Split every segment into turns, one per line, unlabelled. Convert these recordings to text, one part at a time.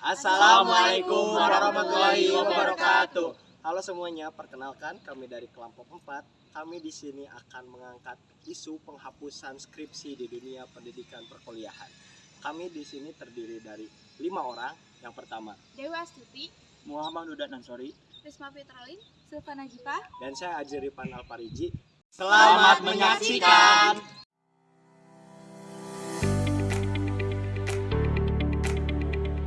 Assalamualaikum warahmatullahi wabarakatuh. Halo semuanya, perkenalkan kami dari kelompok 4. Kami di sini akan mengangkat isu penghapusan skripsi di dunia pendidikan perkuliahan. Kami di sini terdiri dari 5 orang. Yang pertama,
Dewa Astuti,
Muhammad Nudat Ansori,
Risma Petrolin, Silvana Jipa,
dan saya Ajripan Alpariji.
Selamat menyaksikan.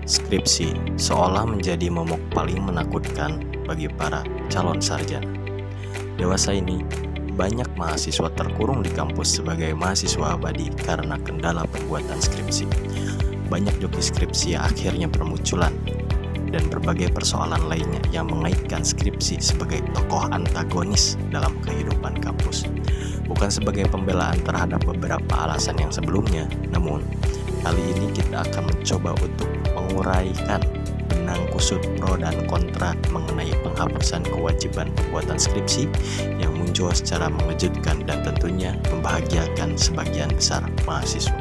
Skripsi seolah menjadi momok paling menakutkan bagi para calon sarjana. Dewasa ini, banyak mahasiswa terkurung di kampus sebagai mahasiswa abadi karena kendala pembuatan skripsi. Banyak joki skripsi yang akhirnya bermunculan, dan berbagai persoalan lainnya yang mengaitkan skripsi sebagai tokoh antagonis dalam kehidupan kampus. Bukan sebagai pembelaan terhadap beberapa alasan yang sebelumnya, namun kali ini kita akan mencoba untuk menguraikan benang kusut pro dan kontra mengenai penghapusan kewajiban pembuatan skripsi yang muncul secara mengejutkan dan tentunya membahagiakan sebagian besar mahasiswa.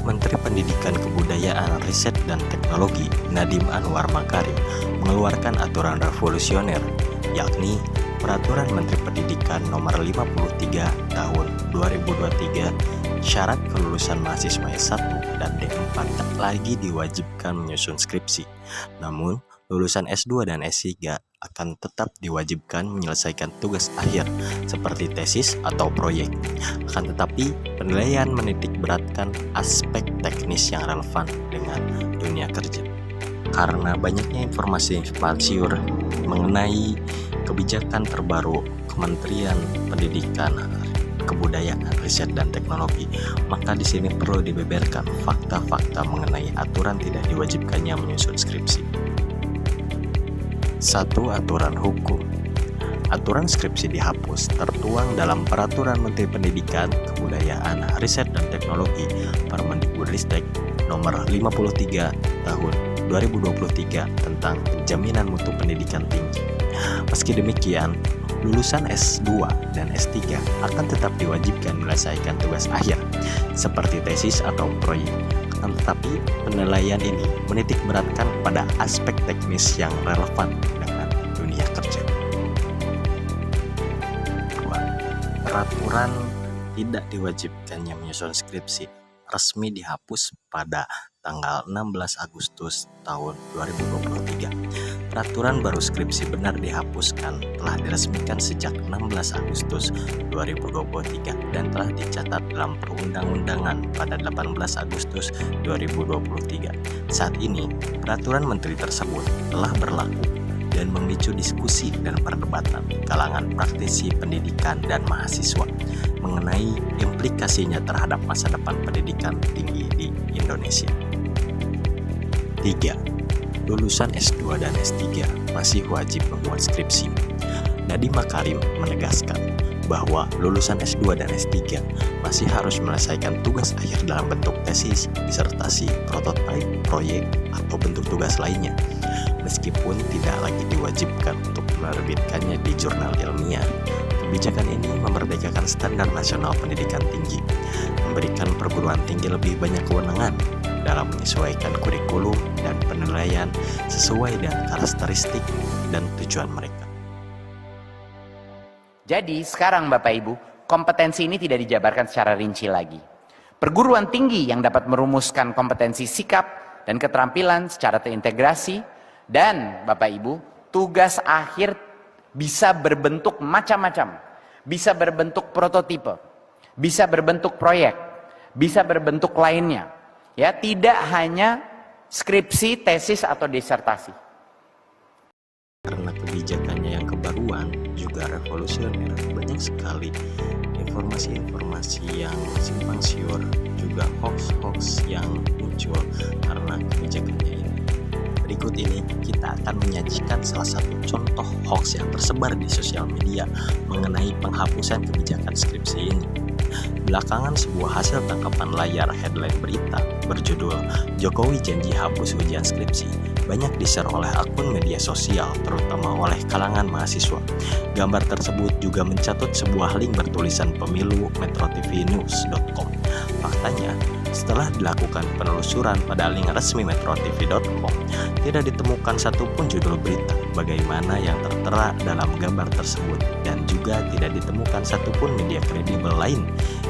Menteri Pendidikan Kebudayaan, Riset dan Teknologi Nadiem Anwar Makarim mengeluarkan aturan revolusioner, yakni Peraturan Menteri Pendidikan Nomor 53 Tahun 2023. Syarat kelulusan mahasiswa S1 dan D4 tak lagi diwajibkan menyusun skripsi. Namun, lulusan S2 dan S3 akan tetap diwajibkan menyelesaikan tugas akhir seperti tesis atau proyek. Akan tetapi, penilaian menitik beratkan aspek teknis yang relevan dengan dunia kerja. Karena banyaknya informasi simpang-siur mengenai kebijakan terbaru Kementerian Pendidikan, Kebudayaan, Riset dan Teknologi, maka di sini perlu dibeberkan fakta-fakta mengenai aturan tidak diwajibkannya menyusun skripsi. 1. Aturan hukum. Aturan skripsi dihapus tertuang dalam Peraturan Menteri Pendidikan, Kebudayaan, Riset dan Teknologi Permendikbudristek Nomor 53 Tahun 2023 tentang penjaminan mutu pendidikan tinggi. Meski demikian, lulusan S2 dan S3 akan tetap diwajibkan menyelesaikan tugas akhir seperti tesis atau proyek. Akan tetapi, penilaian ini menitik beratkan pada aspek teknis yang relevan dengan dunia kerja. 2. Peraturan tidak diwajibkannya menyusun skripsi resmi dihapus pada tanggal 16 Agustus tahun 2023. Peraturan baru skripsi benar dihapuskan telah diresmikan sejak 16 Agustus 2023 dan telah dicatat dalam perundang-undangan pada 18 Agustus 2023. Saat ini, peraturan menteri tersebut telah berlaku dan memicu diskusi dan perdebatan kalangan praktisi pendidikan dan mahasiswa mengenai implikasinya terhadap masa depan pendidikan tinggi di Indonesia. 3. Lulusan S2 dan S3 masih wajib membuat skripsi. Nadiem Makarim menegaskan bahwa lulusan S2 dan S3 masih harus menyelesaikan tugas akhir dalam bentuk tesis, disertasi, prototipe, proyek, atau bentuk tugas lainnya, meskipun tidak lagi diwajibkan untuk menerbitkannya di jurnal ilmiah. Kebijakan ini memerdekakan standar nasional pendidikan tinggi, memberikan perguruan tinggi lebih banyak kewenangan dalam menyesuaikan kurikulum dan penilaian sesuai dengan karakteristik dan tujuan mereka.
Jadi sekarang Bapak Ibu, kompetensi ini tidak dijabarkan secara rinci lagi. Perguruan tinggi yang dapat merumuskan kompetensi sikap dan keterampilan secara terintegrasi, dan Bapak Ibu, tugas akhir bisa berbentuk macam-macam. Bisa berbentuk prototipe, bisa berbentuk proyek, bisa berbentuk lainnya. Ya, tidak hanya skripsi, tesis atau disertasi.
Karena kebijakannya yang kebaruan juga revolusioner, banyak sekali informasi-informasi yang simpang siur, juga hoax-hoax yang muncul karena kebijakannya ini. Berikut ini kita akan menyajikan salah satu contoh hoax yang tersebar di sosial media mengenai penghapusan kebijakan skripsi ini. Belakangan sebuah hasil tangkapan layar headline berita berjudul "Jokowi Janji Hapus Ujian Skripsi" banyak di-share oleh akun media sosial, terutama oleh kalangan mahasiswa. Gambar tersebut juga mencatut sebuah link bertulisan pemilu metrotvnews.com. Faktanya, Setelah dilakukan penelusuran pada link resmi metrotv.com, tidak ditemukan satupun judul berita bagaimana yang tertera dalam gambar tersebut, dan juga tidak ditemukan satupun media kredibel lain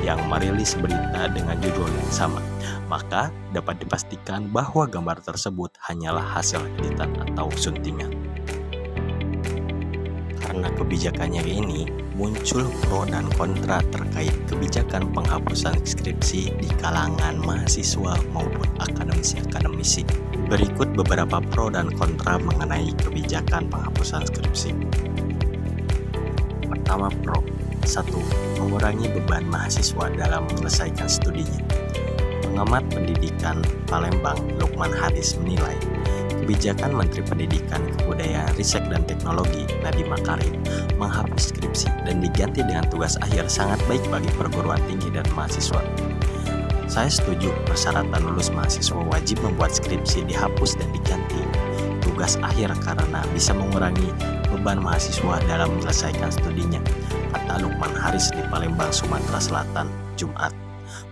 yang merilis berita dengan judul yang sama. Maka dapat dipastikan bahwa gambar tersebut hanyalah hasil editan atau suntingan. Karena kebijakannya ini, muncul pro dan kontra terkait kebijakan penghapusan skripsi di kalangan mahasiswa maupun akademisi. Berikut beberapa pro dan kontra mengenai kebijakan penghapusan skripsi. Pertama, pro. 1. Mengurangi beban mahasiswa dalam menyelesaikan studinya. Pengamat pendidikan Palembang, Lukman Haris menilai, kebijakan Menteri Pendidikan, Kebudayaan, Riset dan Teknologi Nadiem Makarim menghapus skripsi dan diganti dengan tugas akhir sangat baik bagi perguruan tinggi dan mahasiswa. Saya setuju persyaratan lulus mahasiswa wajib membuat skripsi dihapus dan diganti tugas akhir karena bisa mengurangi beban mahasiswa dalam menyelesaikan studinya, kata Lukman Haris di Palembang, Sumatera Selatan, Jumat.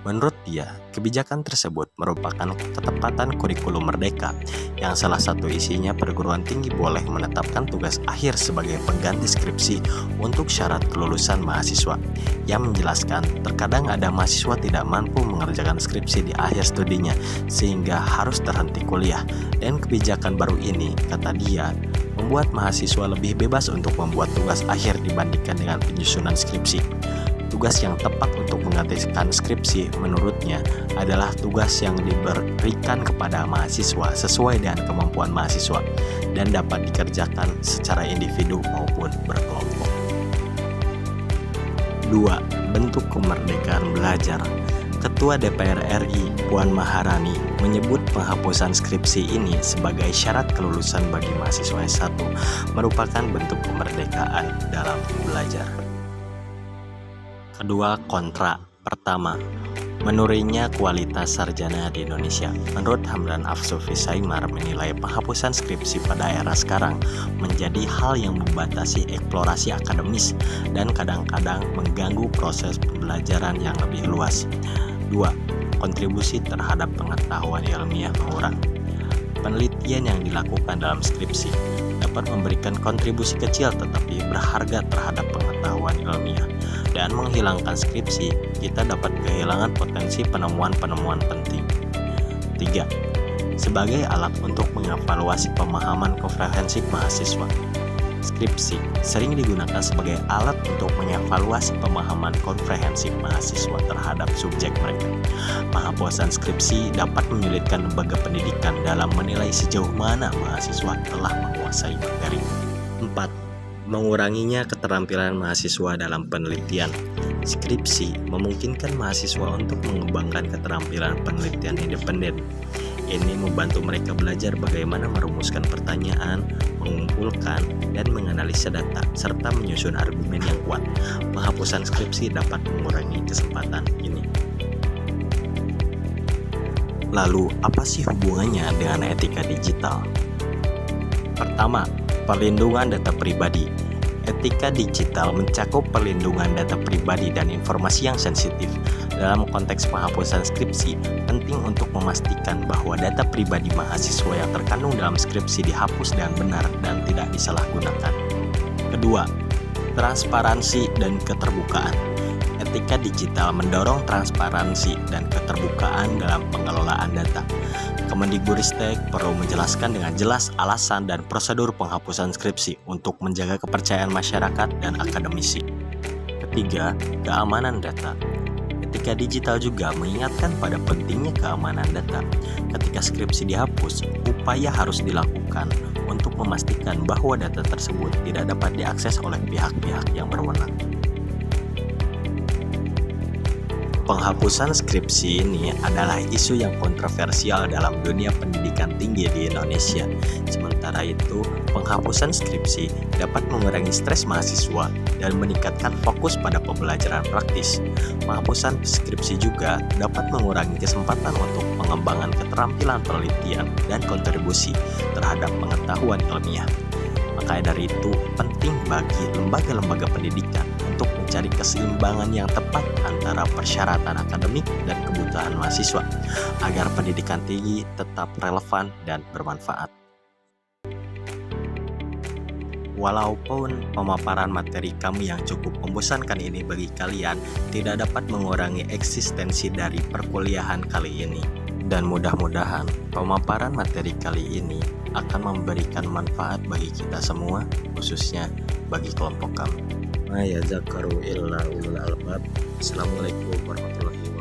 Menurut dia, kebijakan tersebut merupakan ketepatan kurikulum merdeka yang salah satu isinya perguruan tinggi boleh menetapkan tugas akhir sebagai pengganti skripsi untuk syarat kelulusan mahasiswa. Yang menjelaskan, terkadang ada mahasiswa tidak mampu mengerjakan skripsi di akhir studinya sehingga harus terhenti kuliah, dan kebijakan baru ini, kata dia, membuat mahasiswa lebih bebas untuk membuat tugas akhir dibandingkan dengan penyusunan skripsi. Tugas yang tepat untuk menggantikan skripsi menurutnya adalah tugas yang diberikan kepada mahasiswa sesuai dengan kemampuan mahasiswa dan dapat dikerjakan secara individu maupun berkelompok. 2. Bentuk kemerdekaan belajar. Ketua DPR RI Puan Maharani menyebut penghapusan skripsi ini sebagai syarat kelulusan bagi mahasiswa S1 merupakan bentuk kemerdekaan dalam belajar. Kedua, kontra. Pertama, menurunnya kualitas sarjana di Indonesia. Menurut Hamdan Afsufi Saimar menilai penghapusan skripsi pada era sekarang menjadi hal yang membatasi eksplorasi akademis dan kadang-kadang mengganggu proses pembelajaran yang lebih luas. 2. Kontribusi terhadap pengetahuan ilmiah mengurang. Penelitian yang dilakukan dalam skripsi dapat memberikan kontribusi kecil tetapi berharga terhadap pengetahuan ilmiah. Dan menghilangkan skripsi, kita dapat kehilangan potensi penemuan-penemuan penting. 3. Sebagai alat untuk mengevaluasi pemahaman komprehensif mahasiswa. Skripsi sering digunakan sebagai alat untuk mengevaluasi pemahaman komprehensif mahasiswa terhadap subjek mereka. Penghapusan skripsi dapat menyulitkan lembaga pendidikan dalam menilai sejauh mana mahasiswa telah menguasai materi. 4. Menguranginya keterampilan mahasiswa dalam penelitian. Skripsi memungkinkan mahasiswa untuk mengembangkan keterampilan penelitian independen. Ini membantu mereka belajar bagaimana merumuskan pertanyaan, mengumpulkan, dan menganalisa data, serta menyusun argumen yang kuat. Penghapusan skripsi dapat mengurangi kesempatan ini. Lalu, apa sih hubungannya dengan etika digital? Pertama, perlindungan data pribadi. Etika digital mencakup perlindungan data pribadi dan informasi yang sensitif. Dalam konteks penghapusan skripsi, penting untuk memastikan bahwa data pribadi mahasiswa yang terkandung dalam skripsi dihapus dengan benar dan tidak disalahgunakan. Kedua, transparansi dan keterbukaan. Etika digital mendorong transparansi dan keterbukaan dalam pengelolaan data. Kemendikbudristek perlu menjelaskan dengan jelas alasan dan prosedur penghapusan skripsi untuk menjaga kepercayaan masyarakat dan akademisi. Ketiga, keamanan data. Etika digital juga mengingatkan pada pentingnya keamanan data. Ketika skripsi dihapus, upaya harus dilakukan untuk memastikan bahwa data tersebut tidak dapat diakses oleh pihak-pihak yang berwenang. Penghapusan skripsi ini adalah isu yang kontroversial dalam dunia pendidikan tinggi di Indonesia. Sementara itu, penghapusan skripsi dapat mengurangi stres mahasiswa dan meningkatkan fokus pada pembelajaran praktis. Penghapusan skripsi juga dapat mengurangi kesempatan untuk pengembangan keterampilan penelitian dan kontribusi terhadap pengetahuan ilmiah. Maka dari itu penting bagi lembaga-lembaga pendidikan untuk mencari keseimbangan yang tepat antara persyaratan akademik dan kebutuhan mahasiswa agar pendidikan tinggi tetap relevan dan bermanfaat. Walaupun pemaparan materi kami yang cukup membosankan ini bagi kalian tidak dapat mengurangi eksistensi dari perkuliahan kali ini. Dan mudah-mudahan pemaparan materi kali ini akan memberikan manfaat bagi kita semua, khususnya bagi kelompok kami. Ma yazakkaru illa ulul albab. Assalamualaikum warahmatullahi wabarakatuh.